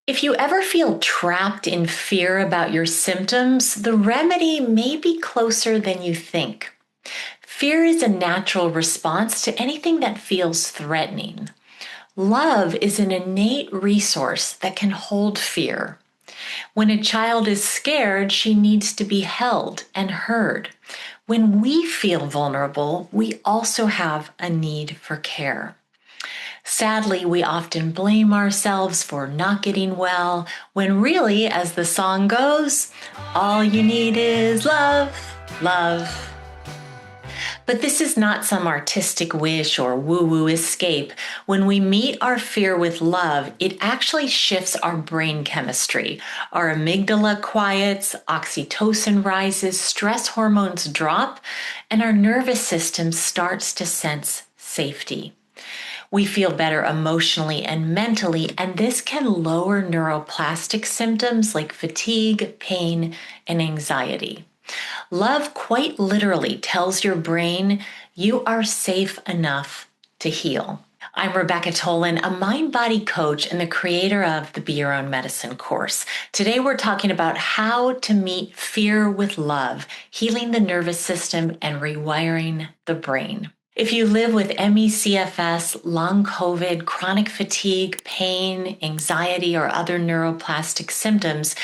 If you ever feel trapped in fear about your symptoms, the remedy may be closer than you think. Fear is a natural response to anything that feels threatening. Love is an innate resource that can hold fear. When a child is scared, she needs to be held and heard. When we feel vulnerable, we also have a need for care. Sadly, we often blame ourselves for not getting well, when really, as the song goes, all you need is love, love. But this is not some artistic wish or woo-woo escape. When we meet our fear with love, it actually shifts our brain chemistry. Our amygdala quiets, oxytocin rises, stress hormones drop, and our nervous system starts to sense safety. We feel better emotionally and mentally, and this can lower neuroplastic symptoms like fatigue, pain, and anxiety. Love quite literally tells your brain you are safe enough to heal. I'm Rebecca Tolin, a mind-body coach and the creator of the Be Your Own Medicine course. Today we're talking about how to meet fear with love, healing the nervous system and rewiring the brain. If you live with ME/CFS, long COVID, chronic fatigue, pain, anxiety, or other neuroplastic symptoms,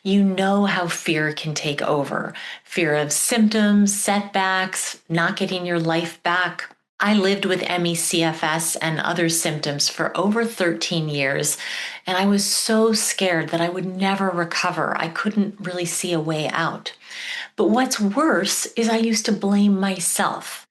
you know how fear can take over. Fear of symptoms, setbacks, not getting your life back. I lived with ME/CFS and other symptoms for over 13 years, and I was so scared that I would never recover. I couldn't really see a way out. But what's worse is I used to blame myself.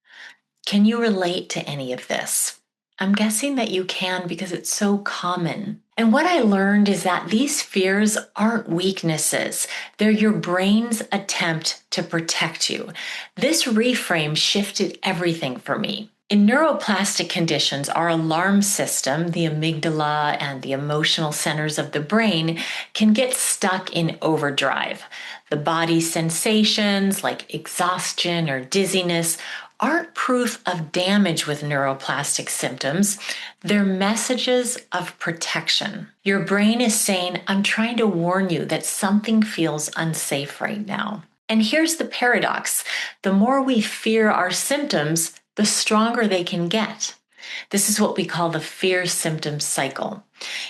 Can you relate to any of this? I'm guessing that you can because it's so common. And what I learned is that these fears aren't weaknesses. They're your brain's attempt to protect you. This reframe shifted everything for me. In neuroplastic conditions, our alarm system, the amygdala and the emotional centers of the brain, can get stuck in overdrive. The body's sensations like exhaustion or dizziness aren't proof of damage with neuroplastic symptoms. They're messages of protection. Your brain is saying, I'm trying to warn you that something feels unsafe right now. And here's the paradox. The more we fear our symptoms, the stronger they can get. This is what we call the fear symptom cycle.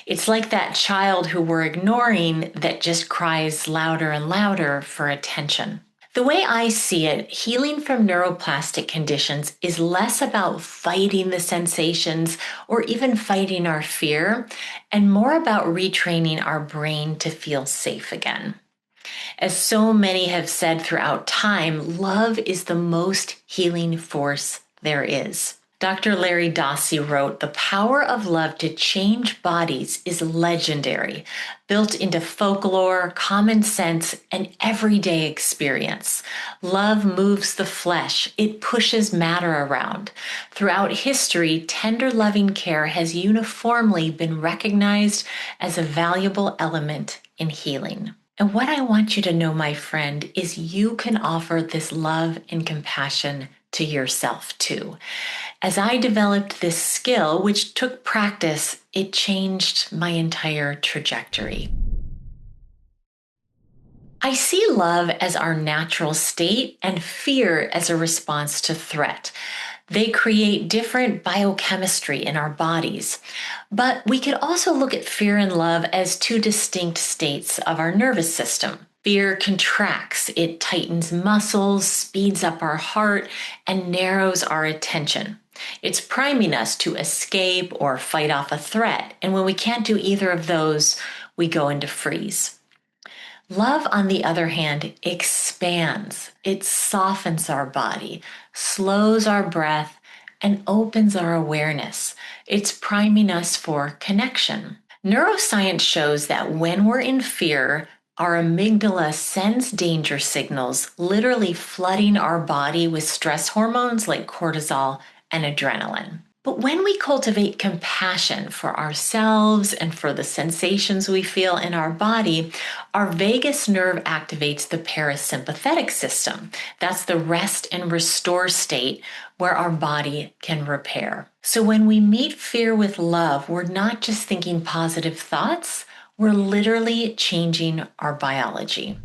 It's like that child who we're ignoring that just cries louder and louder for attention. The way I see it, healing from neuroplastic conditions is less about fighting the sensations or even fighting our fear, and more about retraining our brain to feel safe again. As so many have said throughout time, love is the most healing force there is. Dr. Larry Dossey wrote, "The power of love to change bodies is legendary, built into folklore, common sense, and everyday experience. Love moves the flesh. It pushes matter around. Throughout history, tender loving care has uniformly been recognized as a valuable element in healing." And what I want you to know, my friend, is you can offer this love and compassion to yourself too. As I developed this skill, which took practice, it changed my entire trajectory. I see love as our natural state and fear as a response to threat. They create different biochemistry in our bodies. But we could also look at fear and love as two distinct states of our nervous system. Fear contracts, it tightens muscles, speeds up our heart, and narrows our attention. It's priming us to escape or fight off a threat. And when we can't do either of those, we go into freeze. Love, on the other hand, expands. It softens our body, slows our breath, and opens our awareness. It's priming us for connection. Neuroscience shows that when we're in fear, our amygdala sends danger signals, literally flooding our body with stress hormones like cortisol and adrenaline. But when we cultivate compassion for ourselves and for the sensations we feel in our body, our vagus nerve activates the parasympathetic system. That's the rest and restore state where our body can repair. So when we meet fear with love, we're not just thinking positive thoughts, We're literally changing our biology.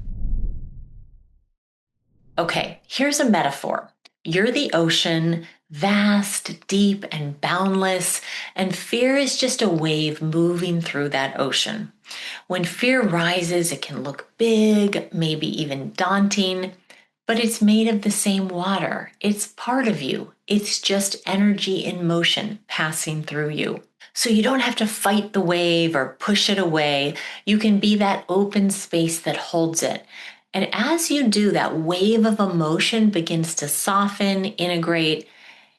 Okay, here's a metaphor. You're the ocean, vast, deep, and boundless, and fear is just a wave moving through that ocean. When fear rises, it can look big, maybe even daunting, but it's made of the same water. It's part of you. It's just energy in motion passing through you. So you don't have to fight the wave or push it away. You can be that open space that holds it. And as you do, that wave of emotion begins to soften, integrate,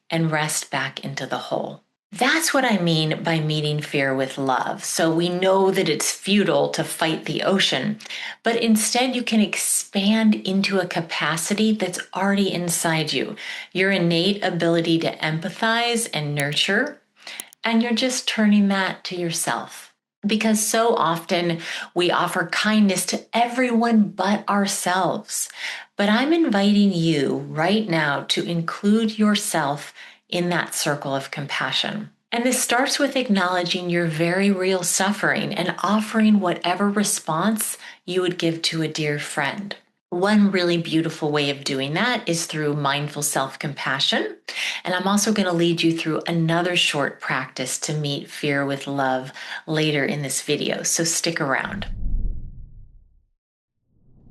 and rest back into the whole. That's what I mean by meeting fear with love. So we know that it's futile to fight the ocean, but instead you can expand into a capacity that's already inside you, your innate ability to empathize and nurture, and you're just turning that to yourself. Because so often we offer kindness to everyone but ourselves. But I'm inviting you right now to include yourself in that circle of compassion. And this starts with acknowledging your very real suffering and offering whatever response you would give to a dear friend. One really beautiful way of doing that is through mindful self-compassion. And I'm also going to lead you through another short practice to meet fear with love later in this video, so stick around.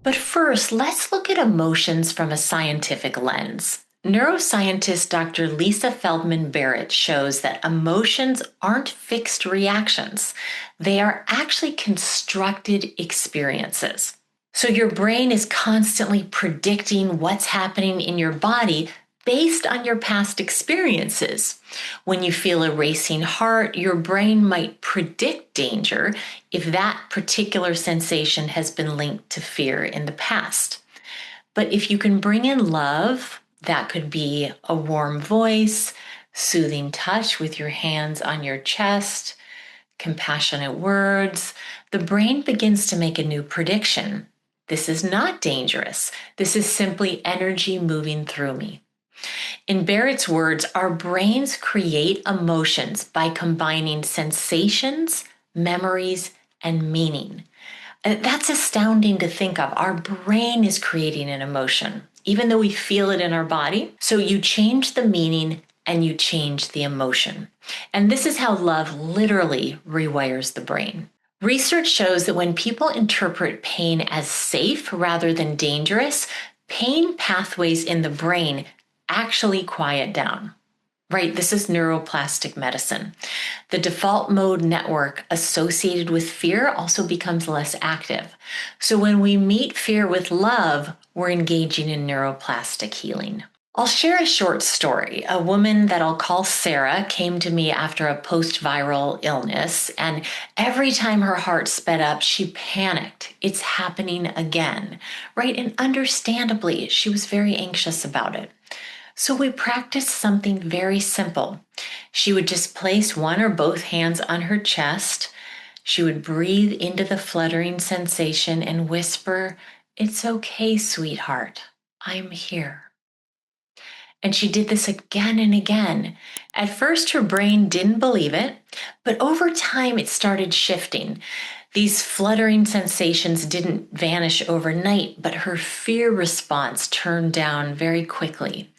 But first, let's look at emotions from a scientific lens. Neuroscientist Dr. Lisa Feldman Barrett shows that emotions aren't fixed reactions. They are actually constructed experiences. So your brain is constantly predicting what's happening in your body based on your past experiences. When you feel a racing heart, your brain might predict danger if that particular sensation has been linked to fear in the past. But if you can bring in love, that could be a warm voice, soothing touch with your hands on your chest, compassionate words, the brain begins to make a new prediction. This is not dangerous. This is simply energy moving through me. In Barrett's words, our brains create emotions by combining sensations, memories, and meaning. And that's astounding to think of. Our brain is creating an emotion, even though we feel it in our body. So you change the meaning and you change the emotion. And this is how love literally rewires the brain. Research shows that when people interpret pain as safe rather than dangerous, pain pathways in the brain actually quiet down. Right, this is neuroplastic medicine. The default mode network associated with fear also becomes less active. So when we meet fear with love, we're engaging in neuroplastic healing. I'll share a short story. A woman that I'll call Sarah came to me after a post-viral illness, and every time her heart sped up, she panicked. It's happening again, right? And understandably, she was very anxious about it. So we practiced something very simple. She would just place one or both hands on her chest. She would breathe into the fluttering sensation and whisper, "It's okay, sweetheart. I'm here." And she did this again and again. At first, her brain didn't believe it, but over time, it started shifting. These fluttering sensations didn't vanish overnight, but her fear response turned down very quickly.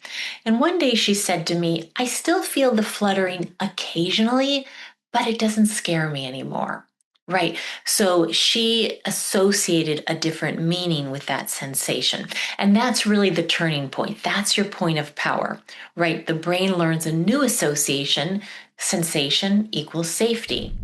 And one day she said to me, "I still feel the fluttering occasionally, but it doesn't scare me anymore." Right. So she associated a different meaning with that sensation. And that's really the turning point. That's your point of power, right? The brain learns a new association. Sensation equals safety.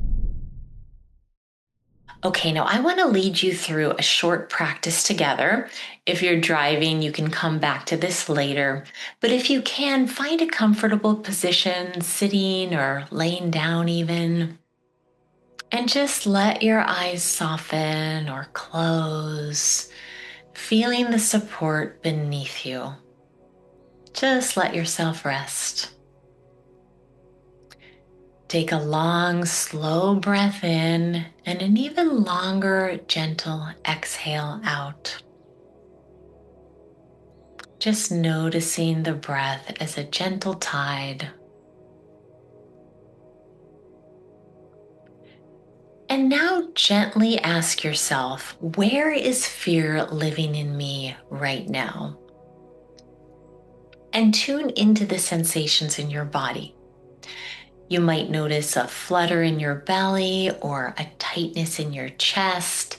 Okay, now I want to lead you through a short practice together. If you're driving, you can come back to this later. But if you can, find a comfortable position, sitting or laying down even. And just let your eyes soften or close, feeling the support beneath you. Just let yourself rest. Take a long, slow breath in and an even longer, gentle exhale out. Just noticing the breath as a gentle tide. And now gently ask yourself, where is fear living in me right now? And tune into the sensations in your body. You might notice a flutter in your belly or a tightness in your chest.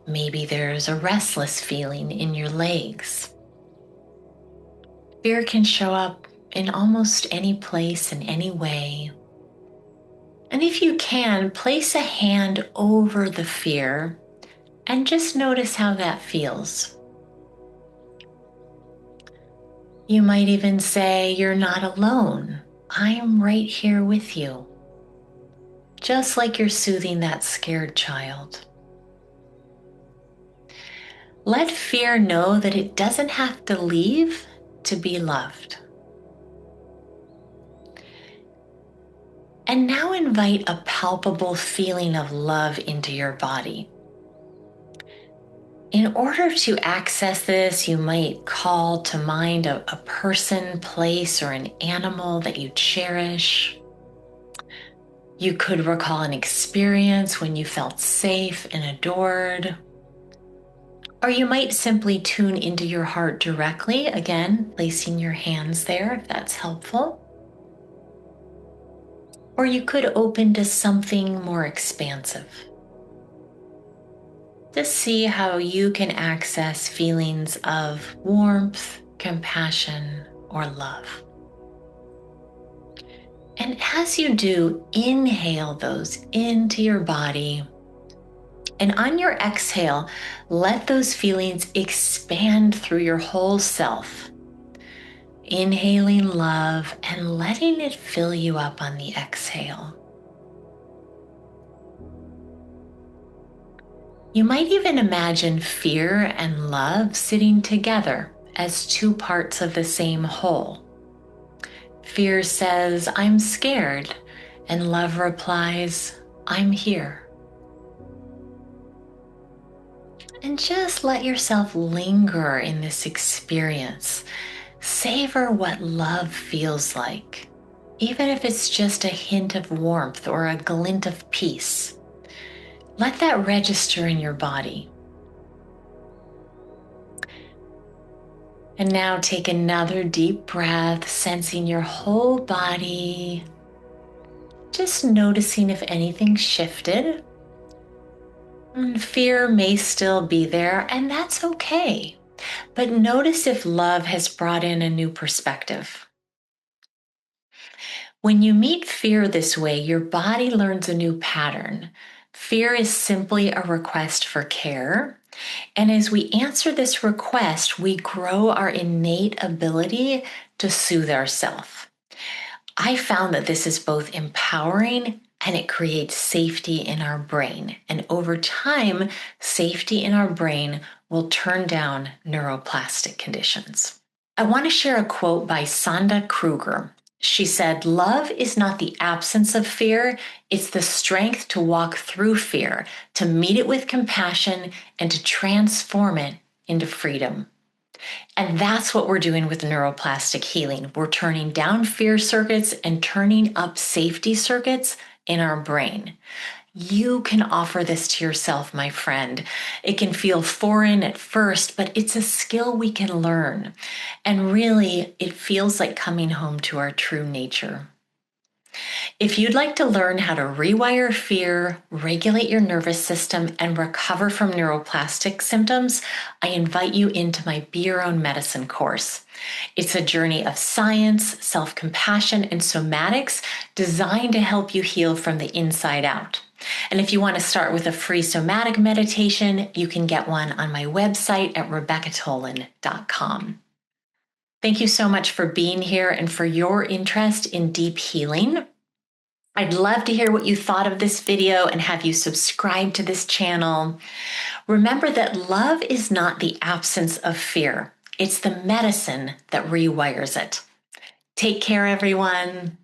Maybe there's a restless feeling in your legs. Fear can show up in almost any place, in any way. And if you can, place a hand over the fear and just notice how that feels. You might even say, "You're not alone. I'm right here with you." Just like you're soothing that scared child. Let fear know that it doesn't have to leave to be loved. And now invite a palpable feeling of love into your body. In order to access this, you might call to mind a person, place, or an animal that you cherish. You could recall an experience when you felt safe and adored. Or you might simply tune into your heart directly, again, placing your hands there if that's helpful. Or you could open to something more expansive. Just see how you can access feelings of warmth, compassion, or love. And as you do, inhale those into your body. And on your exhale, let those feelings expand through your whole self. Inhaling love and letting it fill you up on the exhale. You might even imagine fear and love sitting together as two parts of the same whole. Fear says, "I'm scared," and love replies, "I'm here." And just let yourself linger in this experience. Savor what love feels like, even if it's just a hint of warmth or a glint of peace. Let that register in your body. And now take another deep breath, sensing your whole body, just noticing if anything shifted. And fear may still be there, and that's okay. But notice if love has brought in a new perspective. When you meet fear this way, your body learns a new pattern. Fear is simply a request for care. And as we answer this request, we grow our innate ability to soothe ourselves. I found that this is both empowering and it creates safety in our brain. And over time, safety in our brain will turn down neuroplastic conditions. I want to share a quote by Sonda Kruger. She said, "Love is not the absence of fear, it's the strength to walk through fear, to meet it with compassion, and to transform it into freedom." And that's what we're doing with neuroplastic healing. We're turning down fear circuits and turning up safety circuits in our brain. You can offer this to yourself, my friend. It can feel foreign at first, but it's a skill we can learn. And really, it feels like coming home to our true nature. If you'd like to learn how to rewire fear, regulate your nervous system, and recover from neuroplastic symptoms, I invite you into my Be Your Own Medicine course. It's a journey of science, self-compassion, and somatics designed to help you heal from the inside out. And if you want to start with a free somatic meditation, you can get one on my website at RebeccaTolin.com. Thank you so much for being here and for your interest in deep healing. I'd love to hear what you thought of this video and have you subscribe to this channel. Remember that love is not the absence of fear. It's the medicine that rewires it. Take care, everyone.